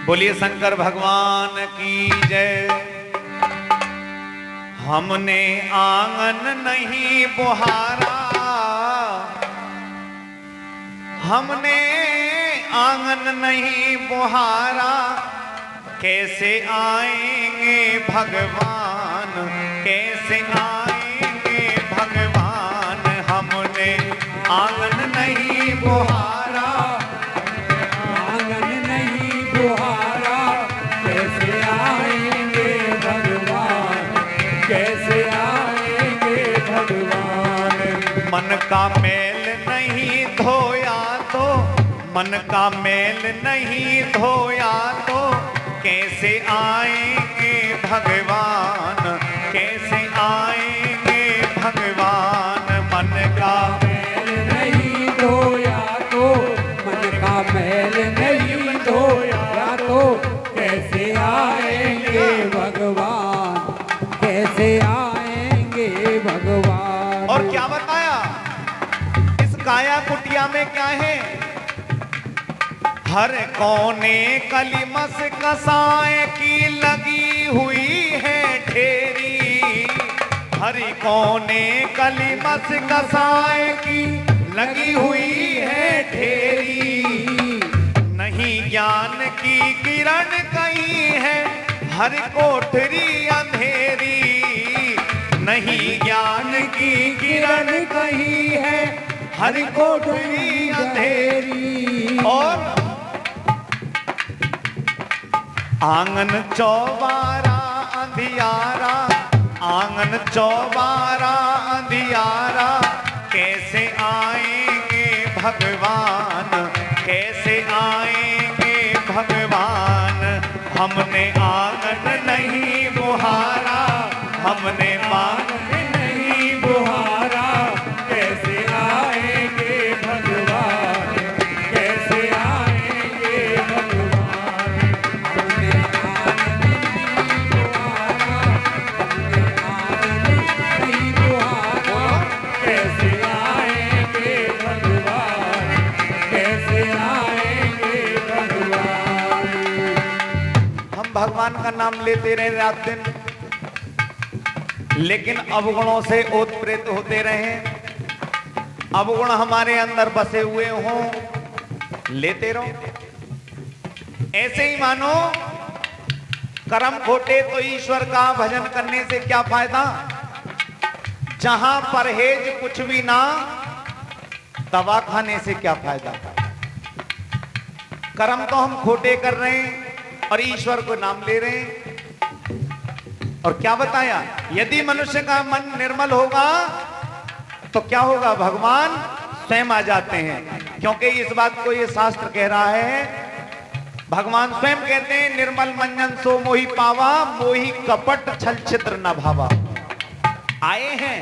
बोलिए शंकर भगवान की जय। हमने आंगन नहीं बुहारा, हमने आंगन नहीं बुहारा, कैसे आएंगे भगवान, कैसे आएंगे भगवान। हमने आंगन नहीं बुहारा, आंगन नहीं बुहारा, कैसे आएंगे भगवान, कैसे आएंगे भगवान। मन का मेल नहीं धोया तो, मन का मेल नहीं धोया तो, कैसे आएंगे भगवान, कैसे आएंगे भगवान। मन का मैल नहीं धोया तो, मन का मैल नहीं धोया तो, कैसे आएंगे भगवान, कैसे आएंगे भगवान। और क्या बताया इस काया कुटिया में क्या है? हर कोने कलिमस कसाए की लगी हुई है ढेरी, हर कोने कलिमस कसाए की लगी हुई है ढेरी। नहीं ज्ञान की किरण कहीं है, हर कोठरी अंधेरी, नहीं ज्ञान की किरण कहीं है, हर कोठरी अंधेरी। और आंगन चौबारा अंधियारा, आंगन चौबारा अंधियारा, कैसे आएंगे भगवान, कैसे आएंगे भगवान। हमने आंगन नहीं बुहारा, हमने आंगन नहीं बुहारा, कैसे आएंगे भगवान, कैसे आएंगे भगवान। हमने आंगन नहीं बुहारा, हमने आंगन नहीं बुहारा, कैसे आएंगे भगवान, कैसे आएंगे भगवान। हम भगवान का नाम लेते रहे रात दिन, लेकिन अवगुणों से ओतप्रेत होते रहे। अवगुण हमारे अंदर बसे हुए हों, लेते रहो। ऐसे ही मानो कर्म खोटे तो ईश्वर का भजन करने से क्या फायदा। जहां परहेज कुछ भी ना, दवा खाने से क्या फायदा। कर्म तो हम खोटे कर रहे हैं और ईश्वर को नाम ले रहे हैं। और क्या बताया, यदि मनुष्य का मन निर्मल होगा तो क्या होगा, भगवान स्वयं आ जाते हैं। क्योंकि इस बात को ये शास्त्र कह रहा है, भगवान स्वयं कहते हैं, निर्मल मंजन सो मोहि पावा, मोहि कपट छल छिद्र न भावा। आए हैं,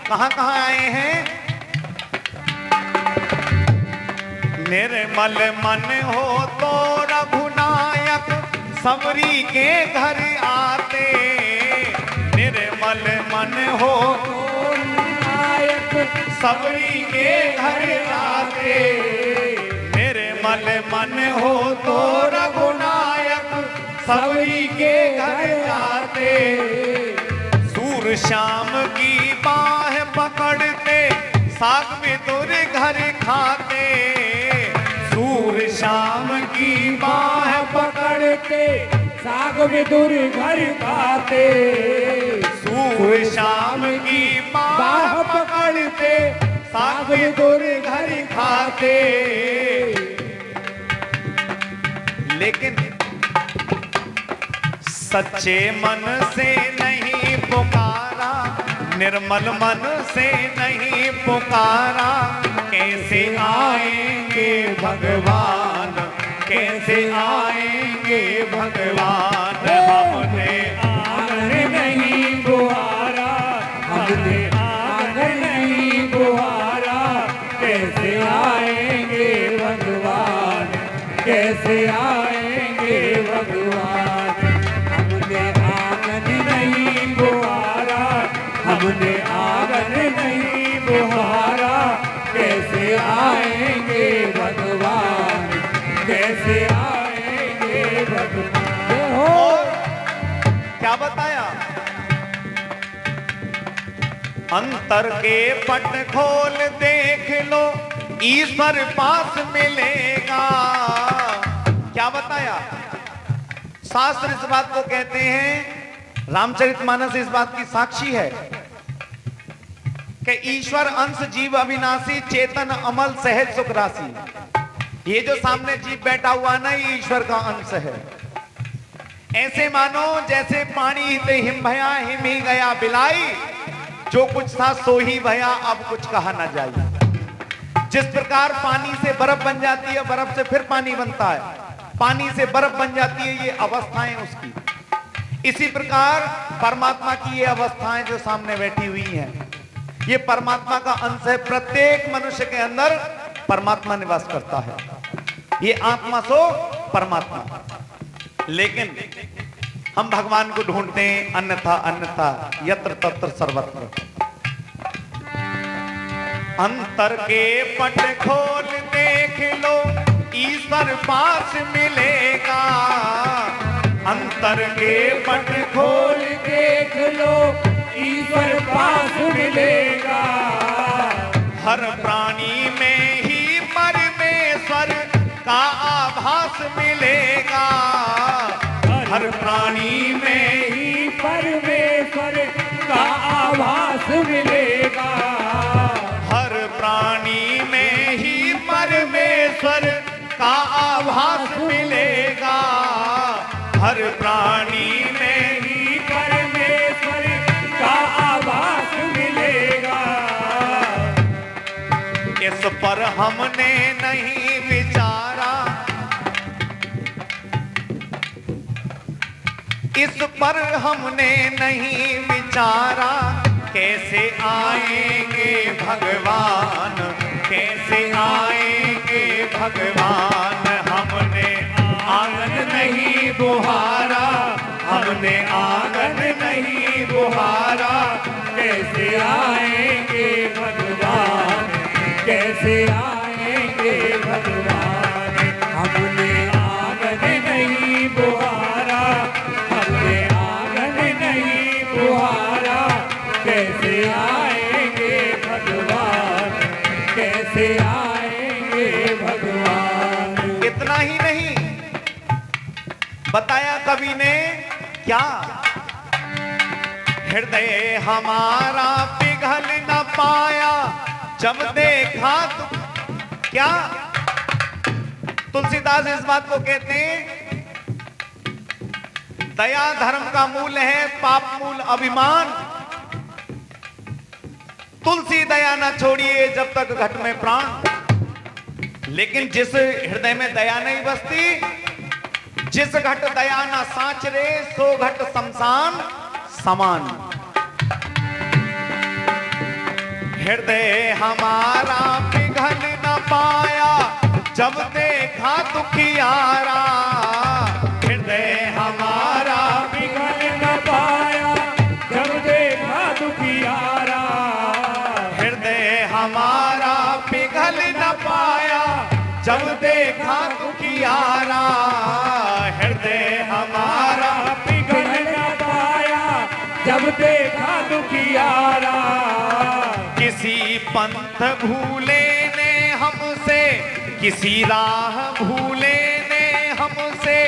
कहां कहां आए हैं? निर्मल मन हो तो रघुनायक सबरी के घर आते, निर्मल मन हो तो नायक सबरी के घर आते, निर्मल मन हो तो रघुनायक सबरी के घर आते। सूर श्याम की बाह पकड़ते, साग में दूर घर खाते, सूर श्याम की बाह पकड़ते, साग विदुर घर खाते। सूर श्याम की बाह पकड़ते, साग विदुर घर खाते। लेकिन सच्चे मन से नहीं पुकारा, निर्मल मन से नहीं पुकारा, कैसे आएंगे भगवान, कैसे आएंगे भगवान। हमने आंगन नहीं बुहारा, हमने आंगन नहीं बुहारा, कैसे आएंगे भगवान, कैसे आएंगे भगवान। हमने आंगन नहीं बुहारा, हमने आंगन नहीं बुहारा, कैसे आएंगे भगवान, कैसे आएंगे भगवान जय हो। और क्या बताया? अंतर के पट खोल देख लो, ईश्वर पास मिलेगा। क्या बताया? शास्त्र इस बात को कहते हैं, रामचरितमानस इस बात की साक्षी है कि ईश्वर अंश जीव अविनाशी, चेतन अमल सहज सुख राशि। ये जो सामने जीव बैठा हुआ ना, ये ईश्वर का अंश है। ऐसे मानो जैसे पानी ते हिम भया, हिम ही गया बिलाई, जो कुछ था सो ही भया, अब कुछ कहा ना जाए। जिस प्रकार पानी से बर्फ बन जाती है, बर्फ से फिर पानी बनता है, पानी से बर्फ बन जाती है, ये अवस्थाएं उसकी। इसी प्रकार परमात्मा की ये अवस्थाएं जो सामने बैठी हुई हैं, ये परमात्मा का अंश है। प्रत्येक मनुष्य के अंदर परमात्मा निवास करता है। ये आत्मा सो परमात्मा। लेकिन हम भगवान को ढूंढते हैं अन्यथा अन्यथा, यत्र तत्र सर्वत्र। अंतर के पट खोल देख लो, ईश्वर पास मिलेगा। अंतर के पट खोल देख लो, ईश्वर पास मिलेगा। हर प्राणी में ही परमेश्वर का आभास मिलेगा। हर प्राणी में ही परमेश्वर का आभास मिलेगा। हर प्राणी में ही परमेश्वर का आभास मिलेगा। हर प्राणी में ही परमेश्वर का आभास मिलेगा। इस पर हमने नहीं विचारा, इस पर हमने नहीं विचारा, कैसे आएंगे भगवान, कैसे आएंगे भगवान। हमने आंगन नहीं बुहारा, हमने आंगन नहीं बुहारा, कैसे आएंगे भगवान, कैसे आएंगे भगवान। हमने आंगन नहीं बुहारा, हमने आंगन नहीं बुहारा, कैसे आएंगे भगवान, कैसे आएंगे भगवान। इतना ही नहीं बताया कवि ने क्या? हृदय हमारा पिघल न पाया, जब देखा तो क्या? तुलसीदास इस बात को कहते हैं, दया धर्म का मूल है, पाप मूल अभिमान। तुलसी दया ना छोड़िए जब तक घट में प्राण। लेकिन जिस हृदय में दया नहीं बसती, जिस घट दया ना साँच रे, सो घट शमशान समान। हृदय हमारा पिघल न पाया, जब देखा दुखियारा। हृदय हमारा पिघल न पाया, जब देखा दुखियारा। हृदय हमारा पिघल न पाया, जब देखा दुखियारा। हृदय हमारा पिघल न पाया, जब देखा दुखियारा। किसी पंथ भूले ने हमसे, किसी राह भूले ने हमसे,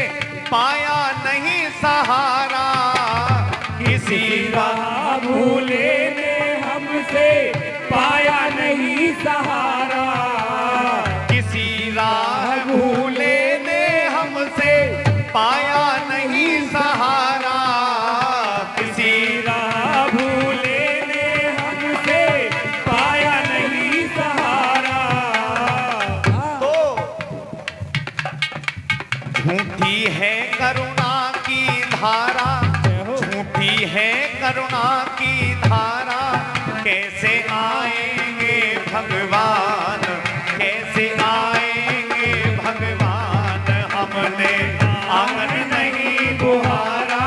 पाया नहीं सहारा। किसी राह भूले ने हमसे, पाया नहीं सहारा। किसी राह भूले ने हमसे, पाया नहीं सहारा। किसी राह भूले ने हमसे, पाया नहीं सहारा। तो झूठी है करुणा की धारा, झूठी है करुणा की धारा। कैसे आएंगे भगवान, कैसे आएंगे भगवान। हमने आंगन नहीं बुहारा,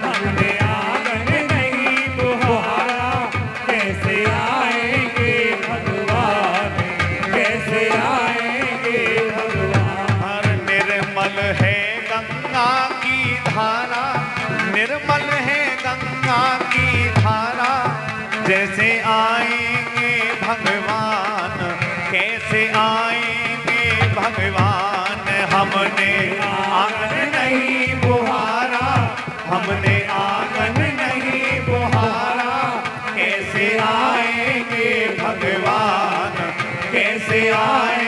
हमने आंगन नहीं बुहारा, कैसे आएंगे भगवान, कैसे आएंगे भगवान। हर निर्मल है गंगा गंगा की धारा, निर्मल है गंगा की धारा। जैसे आएंगे भगवान, कैसे आएंगे भगवान। हमने आंगन नहीं बुहारा, हमने आंगन नहीं बुहारा। कैसे आएंगे भगवान, कैसे आए